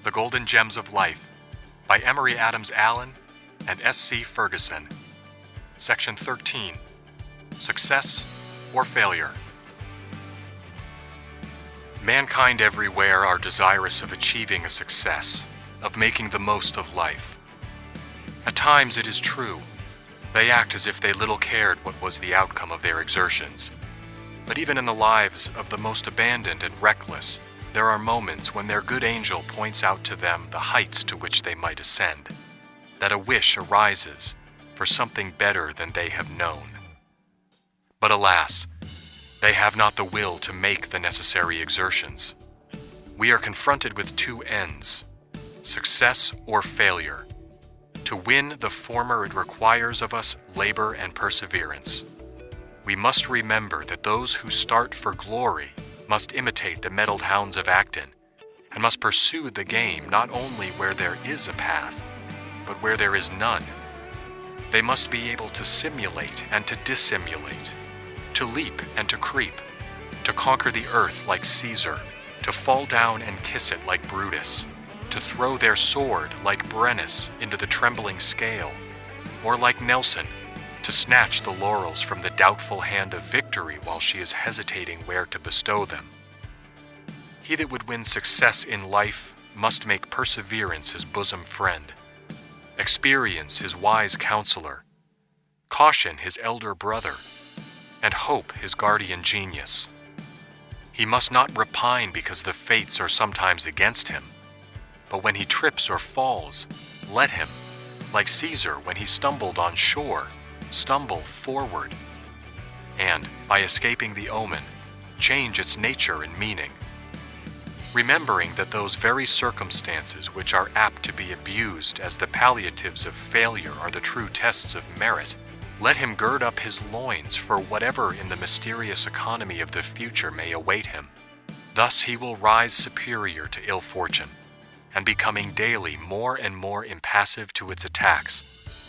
The Golden Gems of Life by Emery Adams Allen and S.C. Ferguson. Section 13. Success or Failure. Mankind everywhere are desirous of achieving a success, of making the most of life. At times it is true, they act as if they little cared what was the outcome of their exertions. But even in the lives of the most abandoned and reckless, there are moments when their good angel points out to them the heights to which they might ascend, that a wish arises for something better than they have known. But alas, they have not the will to make the necessary exertions. We are confronted with two ends, success or failure. To win the former, it requires of us labor and perseverance. We must remember that those who start for glory must imitate the mettled hounds of Acton, and must pursue the game not only where there is a path, but where there is none. They must be able to simulate and to dissimulate, to leap and to creep, to conquer the earth like Caesar, to fall down and kiss it like Brutus, to throw their sword like Brennus into the trembling scale, or like Nelson, to snatch the laurels from the doubtful hand of victory while she is hesitating where to bestow them. He that would win success in life must make perseverance his bosom friend, experience his wise counselor, caution his elder brother, and hope his guardian genius. He must not repine because the fates are sometimes against him, but when he trips or falls, let him, like Caesar when he stumbled on shore, stumble forward, and, by escaping the omen, change its nature and meaning. Remembering that those very circumstances which are apt to be abused as the palliatives of failure are the true tests of merit, let him gird up his loins for whatever in the mysterious economy of the future may await him. Thus he will rise superior to ill fortune, and becoming daily more and more impassive to its attacks,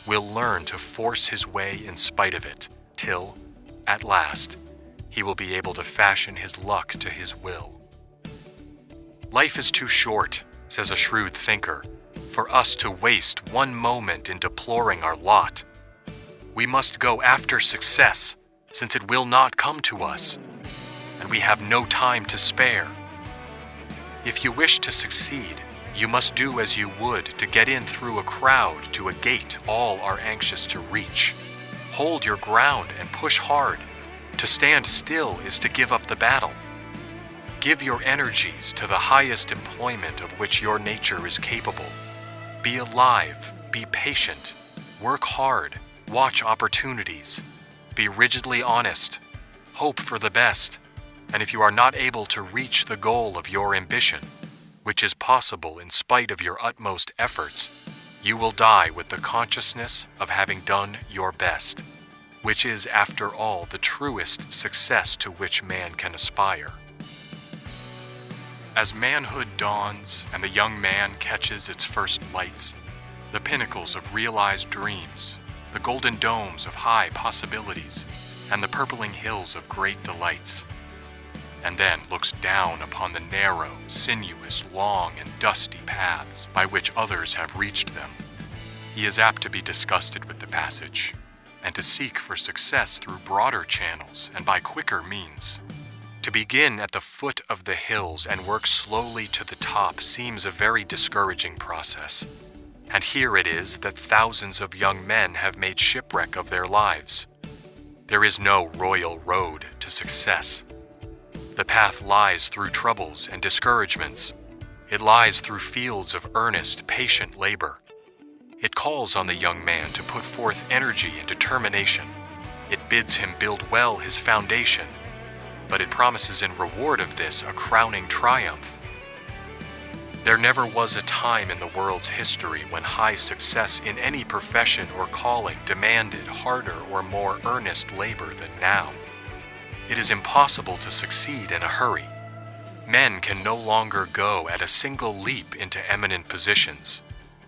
will learn to force his way in spite of it, till, at last, he will be able to fashion his luck to his will. Life is too short, says a shrewd thinker, for us to waste one moment in deploring our lot. We must go after success, since it will not come to us, and we have no time to spare. If you wish to succeed, you must do as you would to get in through a crowd to a gate all are anxious to reach. Hold your ground and push hard. To stand still is to give up the battle. Give your energies to the highest employment of which your nature is capable. Be alive, be patient, work hard, watch opportunities, be rigidly honest, hope for the best, and if you are not able to reach the goal of your ambition, which is possible in spite of your utmost efforts, you will die with the consciousness of having done your best, which is, after all, the truest success to which man can aspire. As manhood dawns and the young man catches its first lights, the pinnacles of realized dreams, the golden domes of high possibilities, and the purpling hills of great delights, and then looks down upon the narrow, sinuous, long, and dusty paths by which others have reached them, he is apt to be disgusted with the passage, and to seek for success through broader channels and by quicker means. To begin at the foot of the hills and work slowly to the top seems a very discouraging process, and here it is that thousands of young men have made shipwreck of their lives. There is no royal road to success. The path lies through troubles and discouragements. It lies through fields of earnest, patient labor. It calls on the young man to put forth energy and determination. It bids him build well his foundation, but it promises in reward of this a crowning triumph. There never was a time in the world's history when high success in any profession or calling demanded harder or more earnest labor than now. It is impossible to succeed in a hurry. Men can no longer go at a single leap into eminent positions,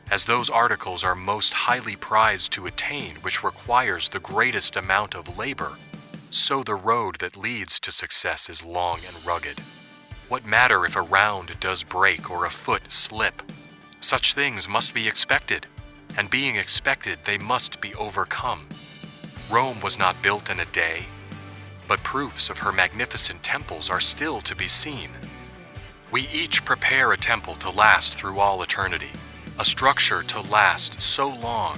as those articles are most highly prized to attain which requires the greatest amount of labor, so the road that leads to success is long and rugged. What matter if a round does break or a foot slip? Such things must be expected, and being expected, they must be overcome. Rome was not built in a day, but proofs of her magnificent temples are still to be seen. We each prepare a temple to last through all eternity, a structure to last so long.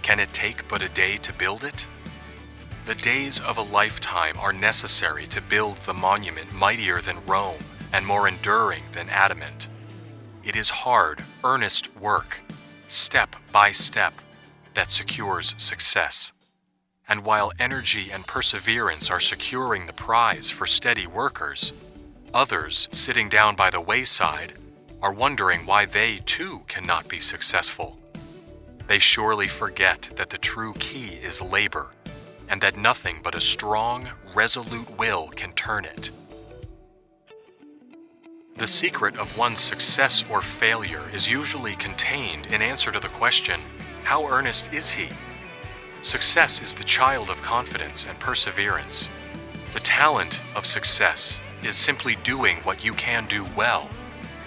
Can it take but a day to build it? The days of a lifetime are necessary to build the monument mightier than Rome and more enduring than adamant. It is hard, earnest work, step by step, that secures success. And while energy and perseverance are securing the prize for steady workers, others, sitting down by the wayside, are wondering why they too cannot be successful. They surely forget that the true key is labor, and that nothing but a strong, resolute will can turn it. The secret of one's success or failure is usually contained in answer to the question, how earnest is he? Success is the child of confidence and perseverance. The talent of success is simply doing what you can do well,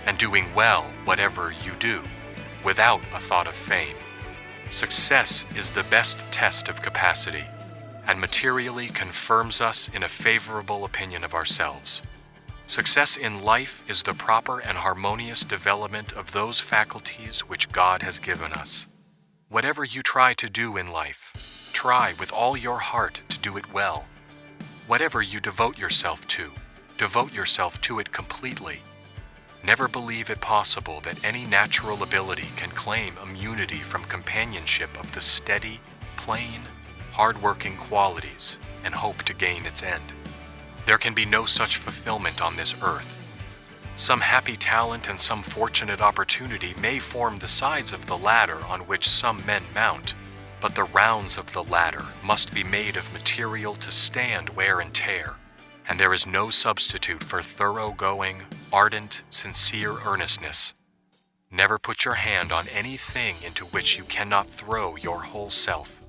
and doing well whatever you do, without a thought of fame. Success is the best test of capacity, and materially confirms us in a favorable opinion of ourselves. Success in life is the proper and harmonious development of those faculties which God has given us. Whatever you try to do in life, try with all your heart to do it well. Whatever you devote yourself to it completely. Never believe it possible that any natural ability can claim immunity from companionship of the steady, plain, hard-working qualities and hope to gain its end. There can be no such fulfillment on this earth. Some happy talent and some fortunate opportunity may form the sides of the ladder on which some men mount, but the rounds of the ladder must be made of material to stand wear and tear, and there is no substitute for thoroughgoing, ardent, sincere earnestness. Never put your hand on anything into which you cannot throw your whole self.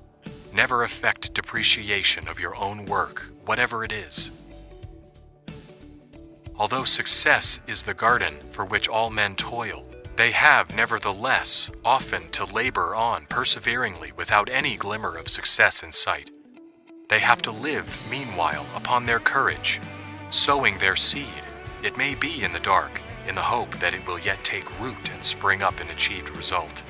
Never affect depreciation of your own work, whatever it is. Although success is the garden for which all men toil, they have, nevertheless, often to labor on perseveringly without any glimmer of success in sight. They have to live, meanwhile, upon their courage, sowing their seed, it may be in the dark, in the hope that it will yet take root and spring up an achieved result.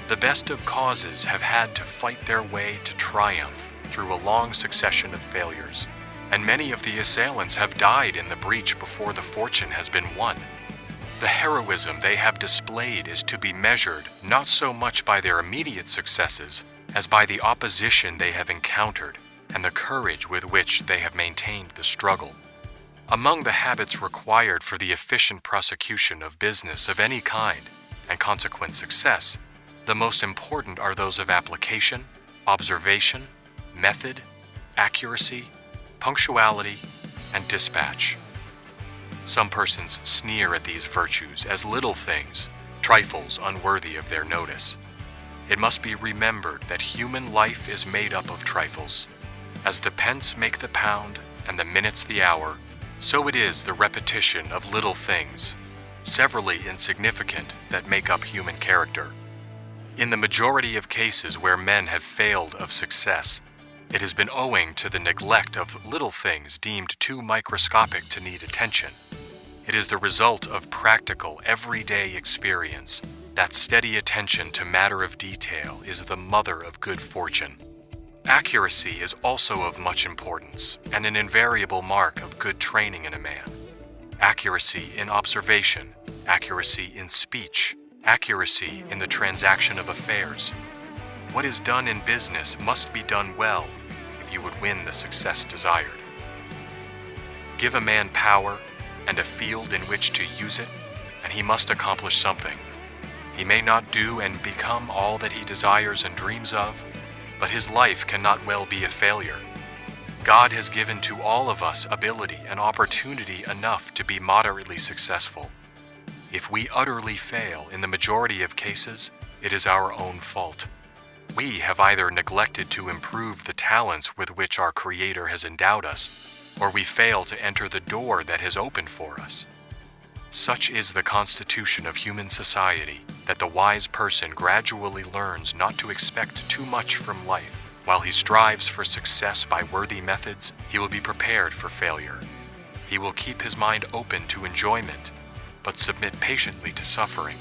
The best of causes have had to fight their way to triumph through a long succession of failures, and many of the assailants have died in the breach before the fortune has been won. The heroism they have displayed is to be measured not so much by their immediate successes as by the opposition they have encountered and the courage with which they have maintained the struggle. Among the habits required for the efficient prosecution of business of any kind and consequent success, the most important are those of application, observation, method, accuracy, punctuality, and dispatch. Some persons sneer at these virtues as little things, trifles unworthy of their notice. It must be remembered that human life is made up of trifles. As the pence make the pound and the minutes the hour, so it is the repetition of little things, severally insignificant, that make up human character. In the majority of cases where men have failed of success, it has been owing to the neglect of little things deemed too microscopic to need attention. It is the result of practical, everyday experience. That steady attention to matter of detail is the mother of good fortune. Accuracy is also of much importance and an invariable mark of good training in a man. Accuracy in observation, accuracy in speech, accuracy in the transaction of affairs. What is done in business must be done well if you would win the success desired. Give a man power and a field in which to use it, and he must accomplish something. He may not do and become all that he desires and dreams of, but his life cannot well be a failure. God has given to all of us ability and opportunity enough to be moderately successful. If we utterly fail in the majority of cases, it is our own fault. We have either neglected to improve the talents with which our Creator has endowed us, or we fail to enter the door that has opened for us. Such is the constitution of human society, that the wise person gradually learns not to expect too much from life. While he strives for success by worthy methods, he will be prepared for failure. He will keep his mind open to enjoyment, but submit patiently to suffering.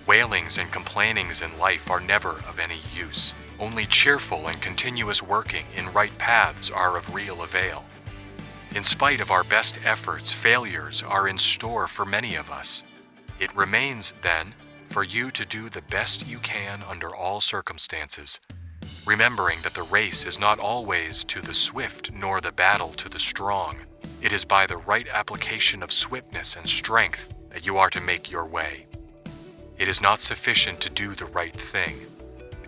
Wailings and complainings in life are never of any use. Only cheerful and continuous working in right paths are of real avail. In spite of our best efforts, failures are in store for many of us. It remains, then, for you to do the best you can under all circumstances, remembering that the race is not always to the swift nor the battle to the strong. It is by the right application of swiftness and strength that you are to make your way. It is not sufficient to do the right thing.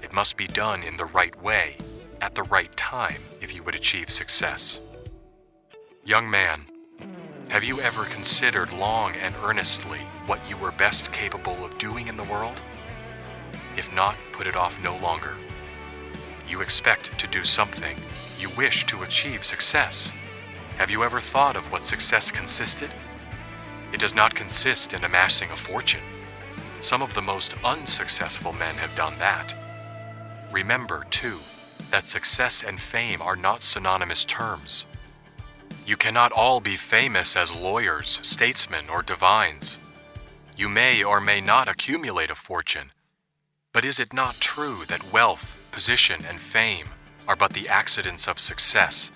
It must be done in the right way, at the right time, if you would achieve success. Young man, have you ever considered long and earnestly what you were best capable of doing in the world? If not, put it off no longer. You expect to do something. You wish to achieve success. Have you ever thought of what success consisted? It does not consist in amassing a fortune. Some of the most unsuccessful men have done that. Remember, too, that success and fame are not synonymous terms. You cannot all be famous as lawyers, statesmen, or divines. You may or may not accumulate a fortune. But is it not true that wealth, position, and fame are but the accidents of success,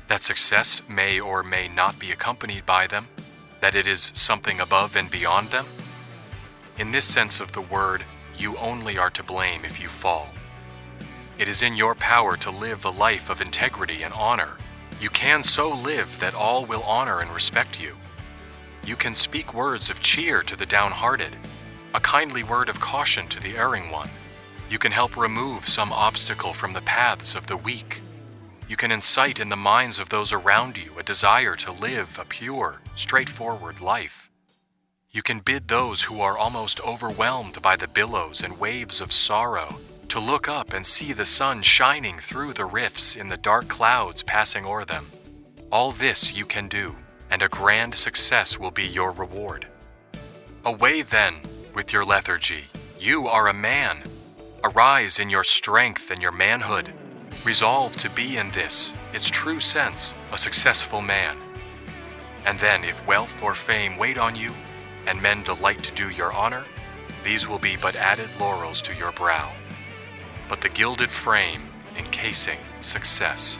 that success may or may not be accompanied by them, that it is something above and beyond them? In this sense of the word, you only are to blame if you fall. It is in your power to live a life of integrity and honor. You can so live that all will honor and respect you. You can speak words of cheer to the downhearted, a kindly word of caution to the erring one. You can help remove some obstacle from the paths of the weak. You can incite in the minds of those around you a desire to live a pure, straightforward life. You can bid those who are almost overwhelmed by the billows and waves of sorrow to look up and see the sun shining through the rifts in the dark clouds passing o'er them. All this you can do, and a grand success will be your reward. Away then with your lethargy. You are a man. Arise in your strength and your manhood. Resolve to be in this, its true sense, a successful man. And then if wealth or fame wait on you, and men delight to do your honor, these will be but added laurels to your brow. But the gilded frame encasing success